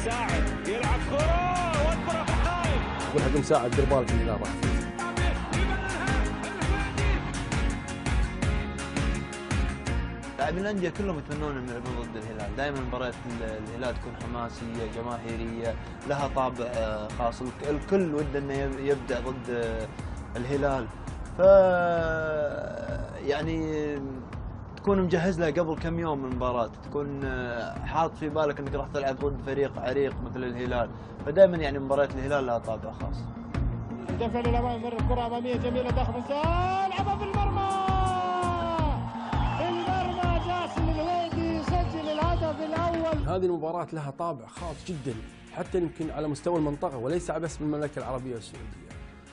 مساعد يلعب كرة والكرة في الخارج. يقول حق مساعد دير بالك من الهلال راح يفوز. لاعبين الانديه كلهم يتمنون انهم يلعبون ضد الهلال، دائما مباريات الهلال تكون حماسيه جماهيريه لها طابع خاص، الكل وده انه يبدع ضد الهلال، ف يعني تكون مجهز لها قبل كم يوم من المباراه، تكون حاط في بالك انك راح تلعب ضد فريق عريق مثل الهلال، فدائما يعني مباريات الهلال لها طابع خاص. الدفع للامام، يمر الكره اماميه جميله داخل الساحه، لعبها في المرمى. جاسم الهويدي يسجل الهدف الاول. هذه المباراة لها طابع خاص جدا، حتى يمكن على مستوى المنطقة وليس بس بالمملكة العربية السعودية.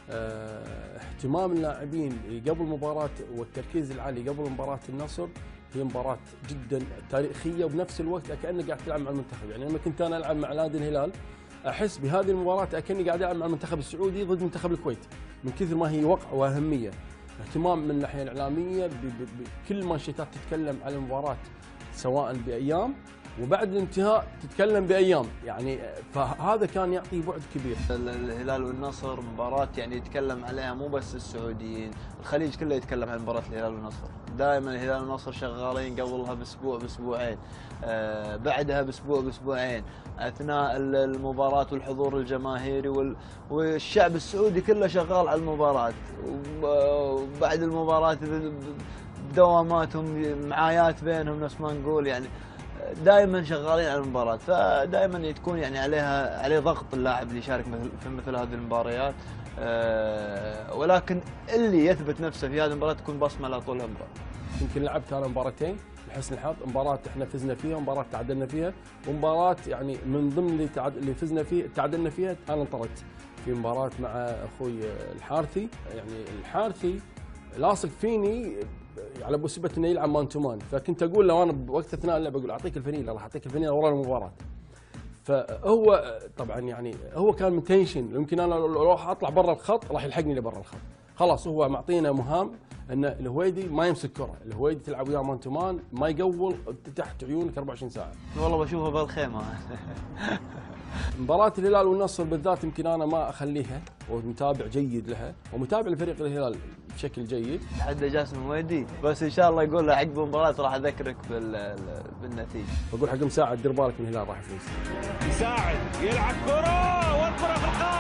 اهتمام اللاعبين قبل مباراة والتركيز العالي قبل مباراة النصر هي مباراة جدا تاريخية، وبنفس الوقت كأنك قاعد تلعب مع المنتخب. يعني لما كنت أنا ألعب مع نادي الهلال أحس بهذه المباراة كأني قاعد ألعب مع المنتخب السعودي ضد منتخب الكويت، من كثر ما هي وقع وأهمية. اهتمام من الناحية الإعلامية بكل مانشيتات تتكلم على المباراة، سواء بأيام وبعد الانتهاء تتكلم بأيام، يعني فهذا كان يعطي بعد كبير. الهلال والنصر مباراة يعني يتكلم عليها مو بس السعوديين، الخليج كله يتكلم عن مباراة الهلال والنصر. دائما الهلال والنصر شغالين، قبلها باسبوع باسبوعين، بعدها باسبوع باسبوعين، اثناء المباراة والحضور الجماهيري والشعب السعودي كله شغال على المباراة، وبعد المباراة دواماتهم معايات بينهم نفس ما نقول، يعني دائما شغالين على المباراة، فدائما تكون يعني عليه ضغط اللاعب اللي يشارك في مثل هذه المباريات، ولكن اللي يثبت نفسه في هذه المباراة تكون بصمة له طول عمره. يمكن لعبت انا مباراتين لحسن الحظ، مباراة احنا فزنا فيها ومباراة تعادلنا فيها، ومباراة يعني من ضمن اللي فزنا فيه تعادلنا فيها انا انطردت في مباراة مع اخوي الحارثي. يعني الحارثي لاصق فيني على بسبة انه يلعب مان تو مان، فكنت اقول له انا بوقت اثناء اللعب اقول اعطيك الفنيله، راح اعطيك الفنيله ورا المباراه. فهو طبعا يعني هو كان متنشن، يمكن انا لو راح اطلع برا الخط راح يلحقني لبرا الخط. خلاص هو معطينا مهام ان الهويدي ما يمسك كره، الهويدي تلعب وياه مان تو مان، ما يقول تحت عيونك 24 ساعه. والله بشوفه بالخيمه. مباراة الهلال والنصر بالذات يمكن انا ما اخليها، ومتابع جيد لها ومتابع لفريق الهلال بشكل جيد. تحدى جاسم الهويدي، بس ان شاء الله يقول له عقب المباراة راح اذكرك بالنتيجة. بقول حق مساعد دير بالك من الهلال راح يفوز. مساعد يلعب كرة والكرة في الخارج.